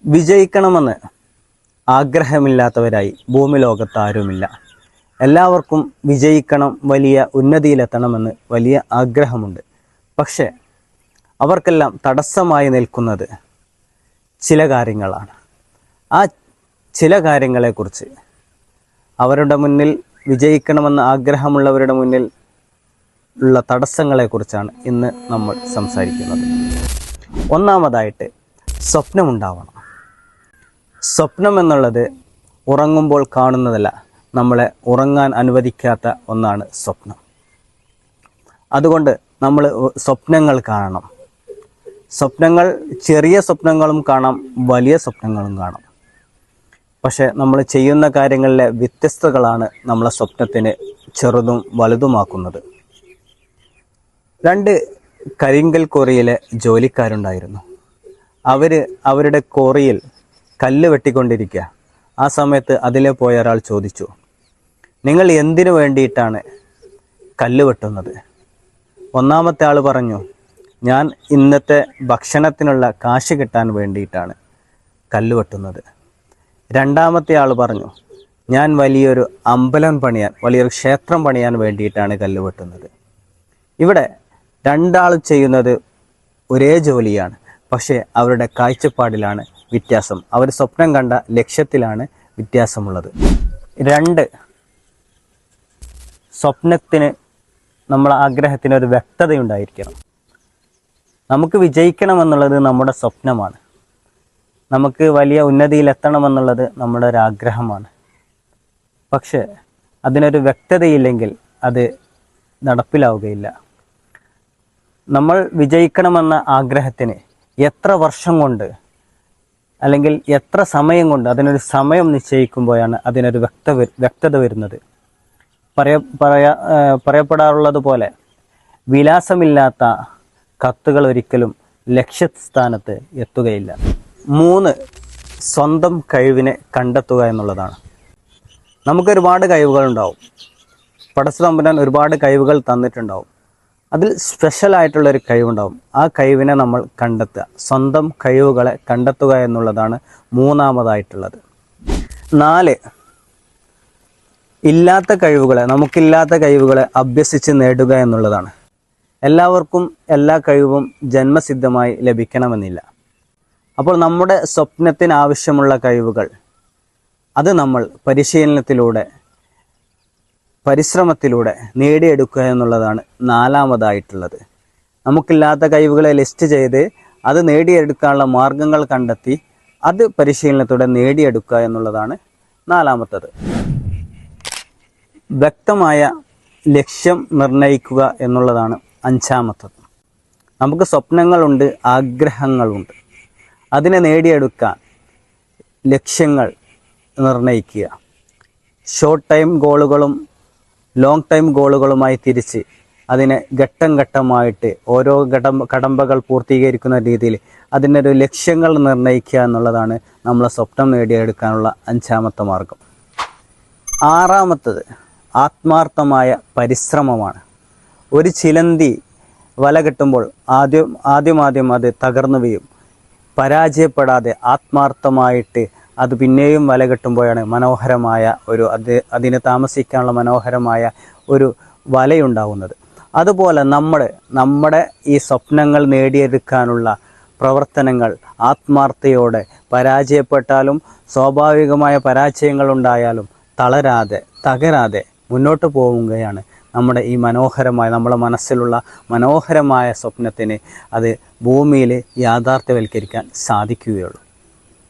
വിജയിക്കണമെന്ന് ആഗ്രഹമില്ലാത്തവരായി ഭൂമി ലോകത്ത് ആരുമില്ല. എല്ലാവർക്കും വിജയിക്കണം, വലിയ ഉന്നതിയിലെത്തണമെന്ന് വലിയ ആഗ്രഹമുണ്ട്. പക്ഷേ അവർക്കെല്ലാം തടസ്സമായി നിൽക്കുന്നത് ചില കാര്യങ്ങളാണ്. ആ ചില കാര്യങ്ങളെക്കുറിച്ച്, അവരുടെ മുന്നിൽ വിജയിക്കണമെന്ന് ആഗ്രഹമുള്ളവരുടെ മുന്നിൽ ഉള്ള തടസ്സങ്ങളെക്കുറിച്ചാണ് ഇന്ന് നമ്മൾ സംസാരിക്കുന്നത്. ഒന്നാമതായിട്ട് സ്വപ്നമുണ്ടാവണം. സ്വപ്നം എന്നുള്ളത് ഉറങ്ങുമ്പോൾ കാണുന്നതല്ല, നമ്മളെ ഉറങ്ങാൻ അനുവദിക്കാത്ത ഒന്നാണ് സ്വപ്നം. അതുകൊണ്ട് നമ്മൾ സ്വപ്നങ്ങൾ കാണണം. സ്വപ്നങ്ങൾ, ചെറിയ സ്വപ്നങ്ങളും കാണാം, വലിയ സ്വപ്നങ്ങളും കാണാം. പക്ഷെ നമ്മൾ ചെയ്യുന്ന കാര്യങ്ങളിലെ വ്യത്യസ്തതകളാണ് നമ്മളെ സ്വപ്നത്തിന് ചെറുതും വലുതുമാക്കുന്നത്. 2 കരിങ്കൽ കോറിയിലെ ജോലിക്കാരുണ്ടായിരുന്നു. അവരുടെ കോറിയിൽ കല്ല് വെട്ടിക്കൊണ്ടിരിക്കുക. ആ സമയത്ത് അതിലെ പോയ ഒരാൾ ചോദിച്ചു, നിങ്ങൾ എന്തിനു വേണ്ടിയിട്ടാണ് കല്ല് വെട്ടുന്നത്? ഒന്നാമത്തെ ആൾ പറഞ്ഞു, ഞാൻ ഇന്നത്തെ ഭക്ഷണത്തിനുള്ള കാശ് കിട്ടാൻ വേണ്ടിയിട്ടാണ് കല്ല് വെട്ടുന്നത്. രണ്ടാമത്തെ ആൾ പറഞ്ഞു, ഞാൻ വലിയൊരു അമ്പലം പണിയാൻ, വലിയൊരു ക്ഷേത്രം പണിയാൻ വേണ്ടിയിട്ടാണ് കല്ല് വെട്ടുന്നത്. ഇവിടെ രണ്ടാളും ചെയ്യുന്നത് ഒരേ ജോലിയാണ്, പക്ഷേ അവരുടെ കാഴ്ചപ്പാടിലാണ് വ്യത്യാസം. അവർ സ്വപ്നം കണ്ട ലക്ഷ്യത്തിലാണ് വ്യത്യാസമുള്ളത്. 2, സ്വപ്നത്തിന്, നമ്മളെ ആഗ്രഹത്തിന് ഒരു വ്യക്തതയുണ്ടായിരിക്കണം. നമുക്ക് വിജയിക്കണമെന്നുള്ളത് നമ്മുടെ സ്വപ്നമാണ്. നമുക്ക് വലിയ ഉന്നതിയിലെത്തണമെന്നുള്ളത് നമ്മുടെ ഒരാഗ്രഹമാണ്. പക്ഷേ അതിനൊരു വ്യക്തതയില്ലെങ്കിൽ അത് നടപ്പിലാവുകയില്ല. നമ്മൾ വിജയിക്കണമെന്ന ആഗ്രഹത്തിന് എത്ര വർഷം കൊണ്ട്, അല്ലെങ്കിൽ എത്ര സമയം കൊണ്ട്, അതിനൊരു സമയം നിശ്ചയിക്കുമ്പോഴാണ് അതിനൊരു വ്യക്തത വരുന്നത്. പറയപ്പെടാറുള്ളത് പോലെ വിലാസമില്ലാത്ത കത്തുകൾ ഒരിക്കലും ലക്ഷ്യസ്ഥാനത്ത് എത്തുകയില്ല. 3, സ്വന്തം കഴിവിനെ കണ്ടെത്തുക എന്നുള്ളതാണ്. നമുക്കൊരുപാട് കഴിവുകളുണ്ടാവും. പടച്ചതമ്പുരാൻ ഒരുപാട് കഴിവുകൾ തന്നിട്ടുണ്ടാവും. അതിൽ സ്പെഷ്യലായിട്ടുള്ളൊരു കഴിവുണ്ടാവും. ആ കഴിവിനെ നമ്മൾ കണ്ടെത്തുക, സ്വന്തം കഴിവുകളെ കണ്ടെത്തുക എന്നുള്ളതാണ് 3ാമതായിട്ടുള്ളത്. 4, ഇല്ലാത്ത കഴിവുകളെ, നമുക്കില്ലാത്ത കഴിവുകളെ അഭ്യസിച്ച് നേടുക എന്നുള്ളതാണ്. എല്ലാവർക്കും എല്ലാ കഴിവും ജന്മസിദ്ധമായി ലഭിക്കണമെന്നില്ല. അപ്പോൾ നമ്മുടെ സ്വപ്നത്തിന് ആവശ്യമുള്ള കഴിവുകൾ, അത് നമ്മൾ പരിശീലനത്തിലൂടെ, പരിശ്രമത്തിലൂടെ നേടിയെടുക്കുക എന്നുള്ളതാണ് 4ാമതായിട്ടുള്ളത്. നമുക്കില്ലാത്ത കഴിവുകളെ ലിസ്റ്റ് ചെയ്ത് അത് നേടിയെടുക്കാനുള്ള മാർഗങ്ങൾ കണ്ടെത്തി അത് പരിശീലനത്തോടെ നേടിയെടുക്കുക എന്നുള്ളതാണ് 4ാമത്തത്. വ്യക്തമായ ലക്ഷ്യം നിർണ്ണയിക്കുക എന്നുള്ളതാണ് 5ാമത്തത്. നമുക്ക് സ്വപ്നങ്ങളുണ്ട്, ആഗ്രഹങ്ങളുണ്ട്. അതിനെ നേടിയെടുക്കാൻ ലക്ഷ്യങ്ങൾ നിർണ്ണയിക്കുക. ഷോർട്ട് ടൈം ഗോളുകളും ലോങ് ടൈം ഗോളുകളുമായി തിരിച്ച് അതിനെ ഘട്ടം ഘട്ടമായിട്ട് ഓരോ കടമ്പകൾ പൂർത്തീകരിക്കുന്ന രീതിയിൽ അതിനൊരു ലക്ഷ്യങ്ങൾ നിർണ്ണയിക്കുക എന്നുള്ളതാണ് നമ്മളെ സ്വപ്നം നേടിയെടുക്കാനുള്ള 5ാമത്തെ മാർഗം. 6ാമത്തത് ആത്മാർത്ഥമായ പരിശ്രമമാണ്. ഒരു ചിലന്തി വല കെട്ടുമ്പോൾ ആദ്യം അത് തകർന്നു വീഴും. പരാജയപ്പെടാതെ ആത്മാർത്ഥമായിട്ട് അത് പിന്നെയും വല കെട്ടുമ്പോഴാണ് മനോഹരമായ അതിന് താമസിക്കാനുള്ള മനോഹരമായ ഒരു വലയുണ്ടാവുന്നത്. അതുപോലെ നമ്മുടെ ഈ സ്വപ്നങ്ങൾ നേടിയെടുക്കാനുള്ള പ്രവർത്തനങ്ങൾ ആത്മാർത്ഥതയോടെ, പരാജയപ്പെട്ടാലും സ്വാഭാവികമായ പരാജയങ്ങൾ ഉണ്ടായാലും തകരാതെ മുന്നോട്ട് പോവുകയാണ് നമ്മുടെ ഈ മനോഹരമായ, നമ്മളെ മനസ്സിലുള്ള മനോഹരമായ സ്വപ്നത്തിന് അത് ഭൂമിയിൽ യാഥാർത്ഥ്യവൽക്കരിക്കാൻ സാധിക്കുകയുള്ളൂ.